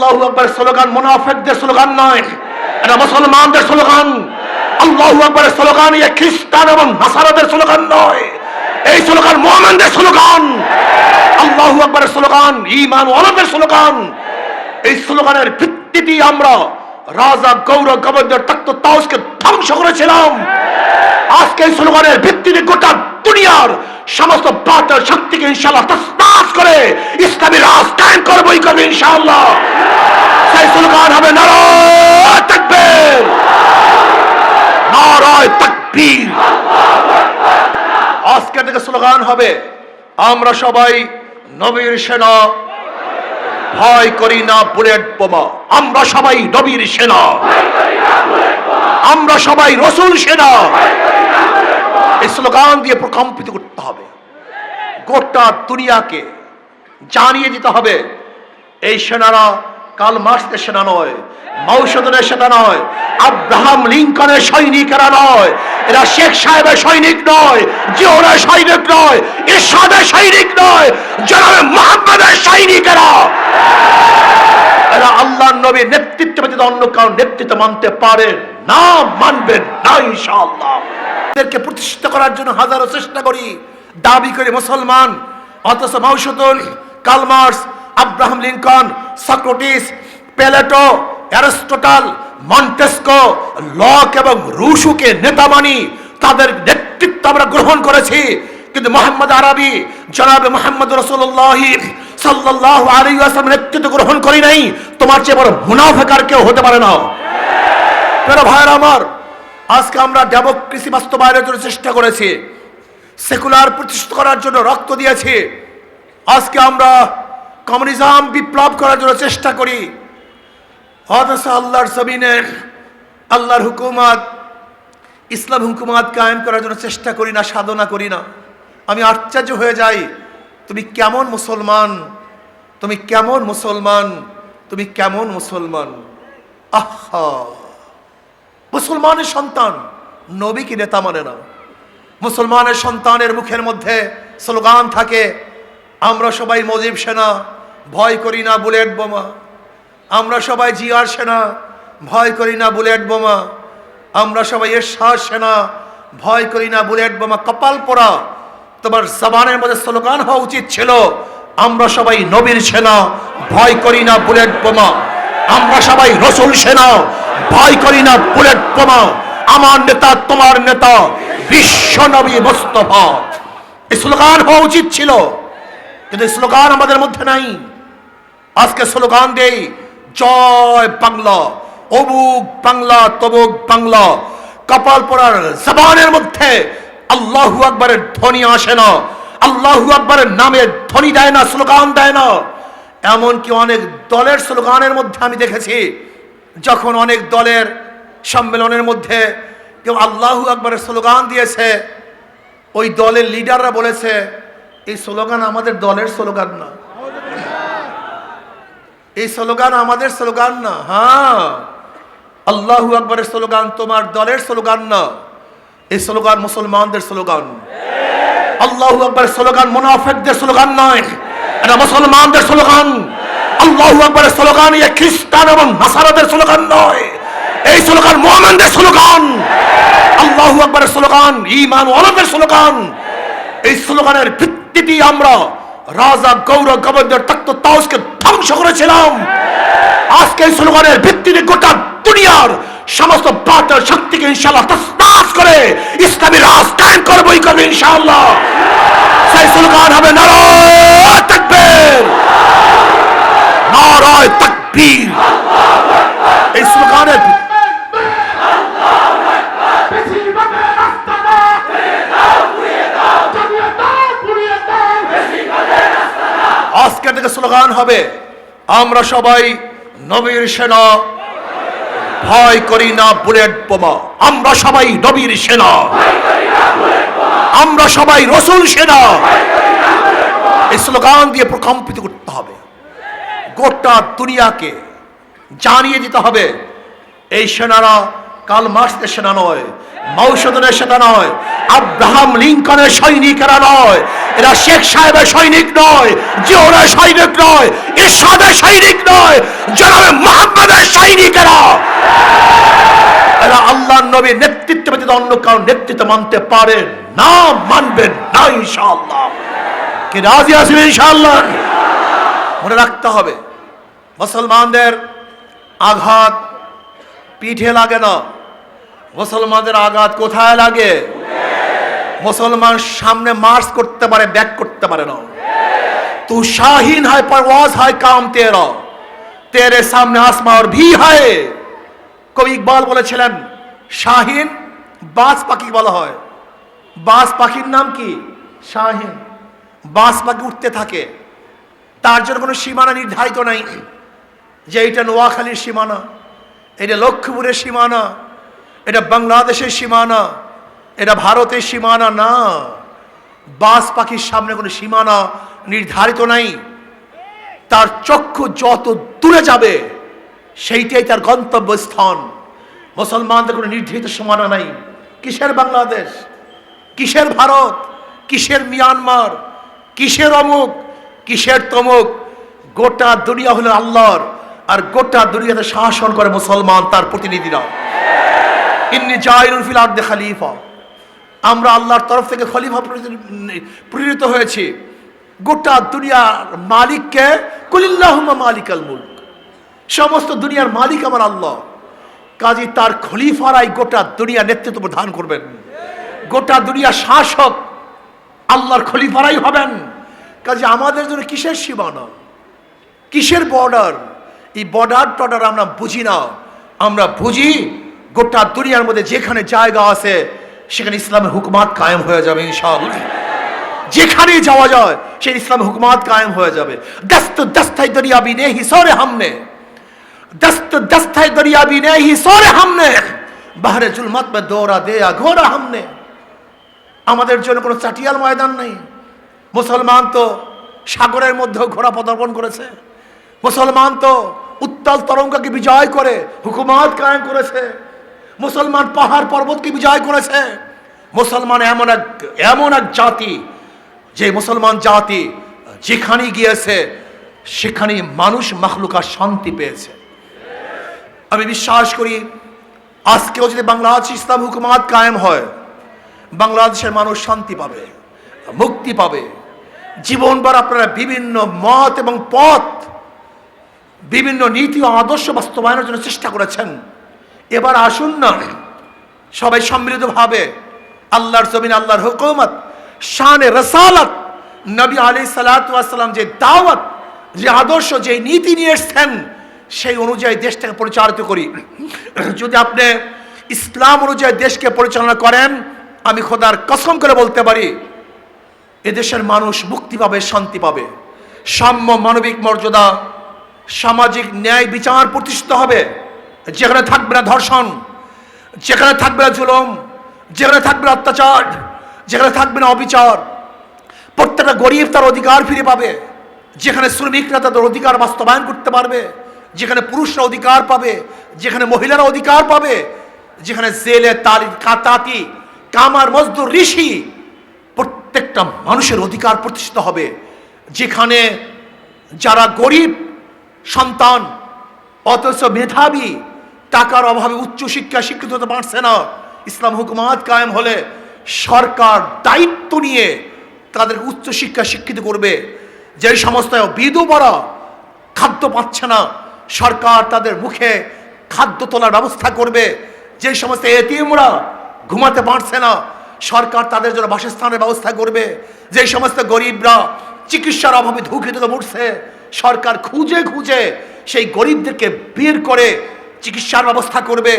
আল্লাহু আকবার স্লোগান মুনাফিকদের স্লোগান নয়, এটা মুসলমানদের স্লোগান। আল্লাহু আকবারের স্লোগান এই খ্রিস্টান এবং নাসারাদের স্লোগান নয়, এই স্লোগান মুমিনদের স্লোগান। আল্লাহু আকবারের স্লোগান ঈমান ওয়ালাদের স্লোগান। এই স্লোগানের ভিত্তিতে আমরা রাজা গৌর গবর্ধর তখ্ত তাউসকে ধ্বংস করেছিলাম। আজকে এই স্লোগানের ভিত্তিতে গোটা দুনিয়ার সমস্ত বাতিল শক্তিকে ইনশাআল্লাহ তসনাস করে ইসলামী রাজ কায়েম করবই করবে ইনশাআল্লাহ। সেই স্লোগান হবে নারায়ে তাকবীর, নারায়ে তাকবীর। আজকে থেকে স্লোগান হবে আমরা সবাই নবীর সেনা, ভয় করি না বুলেট বোমা। আমরা সবাই নবীর সেনা, আমরা সবাই রাসূল সেনা। এই স্লোগান দিয়ে প্রকম্পিত করতে হবে, গোটা দুনিয়াকে জানিয়ে দিতে হবে এই সেনারা কার্ল মার্ক্সের সেনা নয়, মাওসেতুংয়ের সেনা নয়, আব্রাহাম লিঙ্কনের সৈনিকেরা নয়, এরা শেখ সাহেবের সৈনিক নয়, জিয়াউরের সৈনিক নয়, এরশাদের সৈনিক নয়, জনাবে মুহাম্মদের সৈনিকেরা। এরা আল্লাহর নবীর নেতৃত্ব ব্যতীত অন্য কারো নেতৃত্ব মানতে পারে না, মানবেন না ইনশাআল্লাহ। এদেরকে প্রতিষ্ঠিত করার জন্য হাজারো চেষ্টা করি, দাবি করে মুসলমান, অথচ Mao Zedong, Karl Marx, Abraham Lincoln, Socrates, Plato, Aristotle, Montesquieu, Locke এবং রুশোকে নেতা মানি, তাদের নেতৃত্ব আমরা গ্রহণ করেছি। কিন্তু মুহাম্মদ আরবি, জনাবে মুহাম্মদ রাসূলুল্লাহ সাল্লাল্লাহু আলাইহি ওয়াসাল্লামের নেতৃত্ব গ্রহণ করি নাই। তোমার চেয়ে বড় মুনাফিক আর কেউ হতে পারে না। প্রিয় ভাইরা আমার, আজকে আমরা ডেমোক্রেসি বাস্তবায়নের জন্য চেষ্টা করেছি, সেকুলার প্রতিষ্ঠিত করার জন্য রক্ত দিয়েছি। আজকে আমরা কমিউনিজম বিপ্লব করার জন্য চেষ্টা করি, অথচ আল্লাহর জমিনে আল্লাহর হুকুমত, ইসলাম হুকুমত কায়েম করার জন্য চেষ্টা করি না, সাধনা করি না। আমি আশ্চর্য হয়ে যাই, তুমি কেমন মুসলমান, তুমি কেমন মুসলমান, তুমি কেমন মুসলমান। আহা, মুসলমানের সন্তান নবীকে নেতা মানে না। মুসলমানের সন্তানের মুখের মধ্যে স্লোগান থাকে আমরা সবাই মুজিব সেনা, ভয় করি না বুলেট বোমা। আমরা সবাই জিয়ার সেনা, ভয় করি না বুলেট বোমা। আমরা সবাই এরশাদ সেনা, ভয় করি না বুলেট বোমা। কপাল পোড়া, তোমার জবানের মধ্যে স্লোগান হওয়া উচিত ছিল আমরা সবাই নবীর সেনা, ভয় করি না বুলেট বোমা। আমরা সবাই রাসূল সেনা, ভয় করি না বুলেট বোমা। আমার নেতা তোমার নেতা বিশ্ব নবী মুস্তাফা। এই স্লোগান হওয়া উচিত ছিল, কিন্তু স্লোগান আমাদের মধ্যে নাই। আজকে স্লোগান দেই জয় বাংলা, অমুক বাংলা, তমুক বাংলা। কপাল পোড়ার জবানের মধ্যে আল্লাহু আকবারের ধ্বনি আসে না, আল্লাহু আকবারের নামের ধ্বনি দেয় না, স্লোগান দেয় না। এমনকি অনেক দলের স্লোগানের মধ্যে আমি দেখেছি, যখন অনেক দলের সম্মেলনের মধ্যে কেউ আল্লাহু আকবারের স্লোগান দিয়েছে, ওই দলের লিডাররা বলেছে এই স্লোগান আমাদের দলের স্লোগান না, এই স্লোগান আমাদের স্লোগান না। হ্যাঁ, আল্লাহু আকবারের স্লোগান তোমার দলের স্লোগান না, এই স্লোগান মুসলমানদের স্লোগান। আল্লাহু আকবারের স্লোগান মুনাফিকদের স্লোগান নয়, এটা মুসলমানদের স্লোগান। আল্লাহু আকবারের স্লোগান এই খ্রিস্টান এবং নাসারাদের স্লোগান নয়, এই স্লোগান মুমিনদের স্লোগান। আল্লাহু আকবারের স্লোগান ঈমান ওয়ালাদের স্লোগান। এই স্লোগানের ভিত্তিতে আমরা রাজা গৌর গবর্ধর তখ্ত তাউসকে ধ্বংস করেছিলাম। আজকে এই স্লোগানের ভিত্তিতে গোটা দুনিয়ার সমস্ত বাতিল শক্তিকে ইনশাআল্লাহ তসনাস করে ইসলামী রাজ কায়েম করবই করবে ইনশাআল্লাহ। সেই স্লোগান হবে নারায়ে তাকবীর, নারায়ে তাকবীর। এই স্লোগানের আজকে থেকে স্লোগান হবে আমরা সবাই নবীর সেনা, ভয় করি না বুলেট বোমা। আমরা সবাই নবীর সেনা, আমরা সবাই রাসূল সেনা। এই স্লোগান দিয়ে প্রকম্পিত করতে হবে, গোটা দুনিয়াকে জানিয়ে দিতে হবে এই সেনারা কার্ল মার্ক্সের সেনা নয়, মাওসেতুংয়ের সেনা নয়, আব্রাহাম লিঙ্কনের সৈনিকেরা নয়, এরা শেখ সাহেবের সৈনিক নয়, জিয়াউরের সৈনিক নয়, এরশাদের সৈনিক নয়, জনাবে নবীর নেতৃত্ব ব্যতীত অন্য কারো নেতৃত্ব মানতে পারে না, মানবেন না ইনশাআল্লাহ। কি রাজি আছেন ইনশাআল্লাহ? মনে রাখতে হবে, মুসলমানদের আঘাত পিঠে লাগে না, মুসলমানদের আঘাত কোথায় লাগে? মুসলমান সামনে মার্চ করতে পারে, ব্যাক করতে পারে না। তু শাহিন হয়, परवाज है काम तेरा, तेरे सामने आसमां और भी है। কবি ইকবাল বলেছিলেন, শাহিন বাজ পাখি বলা হয়, বাজ পাখির নাম কি? শাহিন। বাজ পাখি উঠতে থাকে, তার জন্য কোনো সীমানা নির্ধারিত নাই যে এটা নোয়াখালীর সীমানা, এটা লক্ষ্মীপুরের সীমানা, এটা বাংলাদেশের সীমানা, এটা ভারতের সীমানা না। বাজ পাখির সামনে কোনো সীমানা নির্ধারিত নাই। তার চক্ষু যত দূরে যাবে সেইটাই তার গন্তব্যস্থান। মুসলমানদের কোনো নির্ধারিত সীমানা নাই। কিসের বাংলাদেশ, কিসের ভারত, কিসের মিয়ানমার, কিসের অমুক, কিসের তমুক? গোটা দুনিয়া হলো আল্লাহর, আর গোটা দুনিয়াতে শাসন করে মুসলমান, তার প্রতিনিধিরা। ইন্নী জাইলুন ফিল আরদি খলিফা, আমরা আল্লাহর তরফ থেকে খলিফা প্রেরিত হয়েছি। গোটা দুনিয়ার মালিককে, কুলিল্লাহুম্মা মালিকাল মুলক, সমস্ত দুনিয়ার মালিক আমার আল্লাহ। কাজী তার খলিফারাই গোটা দুনিয়া নেতৃত্ব প্রদান করবেন। গোটা দুনিয়ার শাসক আল্লাহর খলিফারাই হবেন। কাজী আমাদের জন্য কিসের সীমানা, কিসের বর্ডার? এই বর্ডার টর্ডার আমরা বুঝি না। আমরা বুঝি গোটা দুনিয়ার মধ্যে যেখানে জায়গা আছে সেখানে ইসলামের হুকুমাত কায়েম হয়ে যাবে ইনশাআল্লাহ। যেখানে যাওয়া যায় সেই ইসলামের হুকুমাত কায়েম হয়ে যাবে। দস্ত দস্তাই দরিয়া বি নেহি সরে हमने, दस्त दस्त है दरिया भी नहीं सोरे हमने, बाहर जुल्मत में दौरा दिया घोरा हमने। আমাদের জন্য কোনো চাটিয়াল ময়দান নেই। মুসলমান তো সাগরের মধ্যেও ঘোড়া পদার্পণ করেছে। মুসলমান তো উত্তাল তরঙ্গকে বিজয় করে হুকুমাত কায়েম করেছে। মুসলমান পাহাড় পর্বতকে বিজয় করেছে। মুসলমান এমন এক জাতি, যে মুসলমান জাতি যেখানে গিয়েছে সেখানে মানুষ মাখলুকা শান্তি পেয়েছে। আমি বিশ্বাস করি আজকেও যদি বাংলাদেশ ইসলাম হুকুমাত কায়েম হয়, বাংলাদেশের মানুষ শান্তি পাবে, মুক্তি পাবে। জীবনভর আপনারা বিভিন্ন মত এবং পথ, বিভিন্ন নীতি ও আদর্শ বাস্তবায়নের জন্য চেষ্টা করেছেন। এবার আসুন না সবাই সম্মিলিতভাবে আল্লাহর জমিন, আল্লাহর হুকুমত, শানে রসালত, নবী আলাইহিস সালাতু ওয়াস সালাম যে দাওয়াত, যে আদর্শ, যে নীতি নিয়ে এসেছেন সেই অনুযায়ী দেশটাকে পরিচালিত করি। যদি আপনি ইসলাম অনুযায়ী দেশকে পরিচালনা করেন, আমি খোদার কসম করে বলতে পারি এদেশের মানুষ মুক্তি পাবে, শান্তি পাবে। সাম্য, মানবিক মর্যাদা, সামাজিক ন্যায় বিচার প্রতিষ্ঠিত হবে। যেখানে থাকবে না ধর্ষণ, যেখানে থাকবে না জুলুম, যেখানে থাকবে না অত্যাচার, যেখানে থাকবে না অবিচার, প্রত্যেকটা গরিব তার অধিকার ফিরে পাবে। যেখানে শ্রমিকরা তাদের অধিকার বাস্তবায়ন করতে পারবে, যেখানে পুরুষরা অধিকার পাবে, যেখানে মহিলারা অধিকার পাবে, যেখানে জেলে তাঁতি, কামার, মজদুর, ঋষি, প্রত্যেকটা মানুষের অধিকার প্রতিষ্ঠিত হবে। যেখানে যারা গরিব সন্তান অথচ মেধাবী, টাকার অভাবে উচ্চশিক্ষা শিক্ষিত হতে পারছে না, ইসলাম হুকুমাত কায়েম হলে সরকার দায়িত্ব নিয়ে তাদের উচ্চশিক্ষা শিক্ষিত করবে। যে সমস্ত বিধবারা খাদ্য পাচ্ছে না, সরকার তাদের মুখে খাদ্য তোলার ব্যবস্থা করবে। যে সমস্ত এতিমরা ঘুমাতে পারছে না, সরকার তাদের জন্য বাসস্থানের ব্যবস্থা করবে। যে সমস্ত গরিবরা চিকিৎসার অভাবে ধুঁকিতে মরছে, সরকার খুঁজে খুঁজে সেই গরিবদেরকে বের করে চিকিৎসার ব্যবস্থা করবে।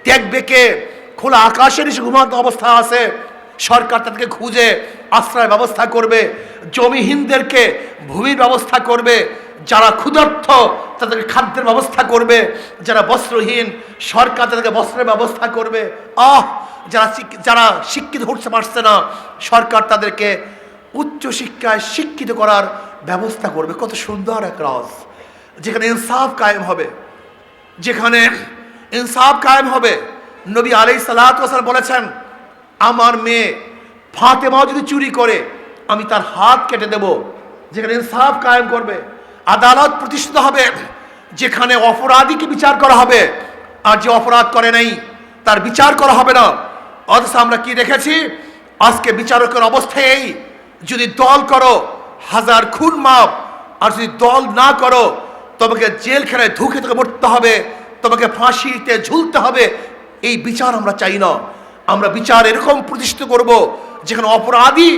দেখবে কে খোলা আকাশের নিচে ঘুমাতে অবস্থা আছে, সরকার তাদেরকে খুঁজে আশ্রয়ের ব্যবস্থা করবে। জমিহীনদেরকে ভূমির ব্যবস্থা করবে। যারা ক্ষুধার্ত তাদেরকে খাদ্যের ব্যবস্থা করবে। যারা বস্ত্রহীন সরকার তাদেরকে বস্ত্রের ব্যবস্থা করবে। যারা শিক্ষিত হতে পারছে না, সরকার তাদেরকে উচ্চশিক্ষায় শিক্ষিত করার ব্যবস্থা করবে। কত সুন্দর এক রাজ, যেখানে ইনসাফ কায়েম হবে, যেখানে ইনসাফ কায়েম হবে। নবী আলাইহিস সালাতু ওয়াস সালাম বলেছেন, আমার মেয়ে ফাতেমা যদি চুরি করে আমি তার হাত কেটে দেব। যেখানে ইনসাফ কায়েম করবে, আদালত প্রতিষ্ঠিত হবে, যেখানে অপরাধীকে বিচার করা হবে, আর যে অপরাধ করে নাই তার বিচার করা হবে না। অথচ আমরা কি দেখেছি, আজকে বিচারকের অবস্থায় এই, যদি দল করো 1000 খুন মাপ, আর যদি দল না করো তোমাকে জেলখানায় ধুকে থেকে মরতে হবে, তোমাকে ফাঁসিতে ঝুলতে হবে। এই বিচার আমরা চাই না। আমরা বিচার এরকম প্রতিষ্ঠিত করব যেখানে অপরাধী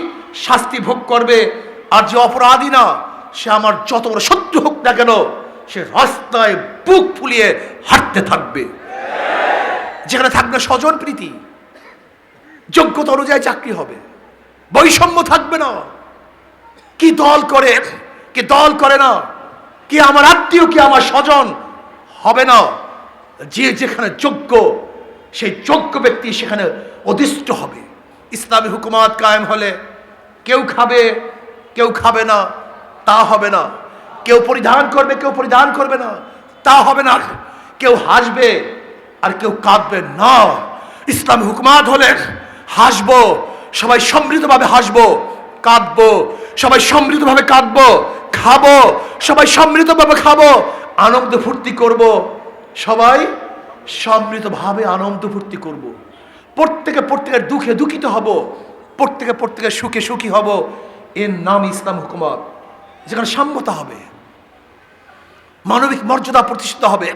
শাস্তি ভোগ করবে, আর যে অপরাধী না, সে আমার যত বড় শত্রু হোক না কেন, সে রাস্তায় বুক ফুলিয়ে হাঁটতে থাকবে। যেখানে থাকবে স্বজন প্রীতি, যোগ্যতা অনুযায়ী চাকরি হবে, বৈষম্য থাকবে না। কি দল করে, কি দল করে না, কি আমার আত্মীয়, কি আমার স্বজন হবে না। যে যেখানে যোগ্য, সেই যোগ্য ব্যক্তি সেখানে অধিষ্ঠ হবে। ইসলামী হুকুমাত কায়েম হলে কেউ খাবে কেউ খাবে না, তা হবে না। কেউ পরিধান করবে কেউ পরিধান করবে না, তা হবে না। কেউ হাসবে আর কেউ কাঁদবে না। ইসলামী হুকুমাত হলে হাসবো, সবাই সমৃদ্ধভাবে হাসবো, কাঁদবো, সবাই সমৃদ্ধভাবে কাঁদবো, খাবো, সবাই সমৃদ্ধভাবে খাবো, আনন্দ ফুর্তি করব, সবাই সমৃদ্ধভাবে আনন্দ ফুর্তি করব। প্রত্যেকের দুঃখে দুঃখিত হব, প্রত্যেকের সুখে সুখী হব। এর নাম ইসলাম হুকুমত, যেখানে সাম্যতা হবে, মানবিক মর্যাদা প্রতিষ্ঠিত হবে।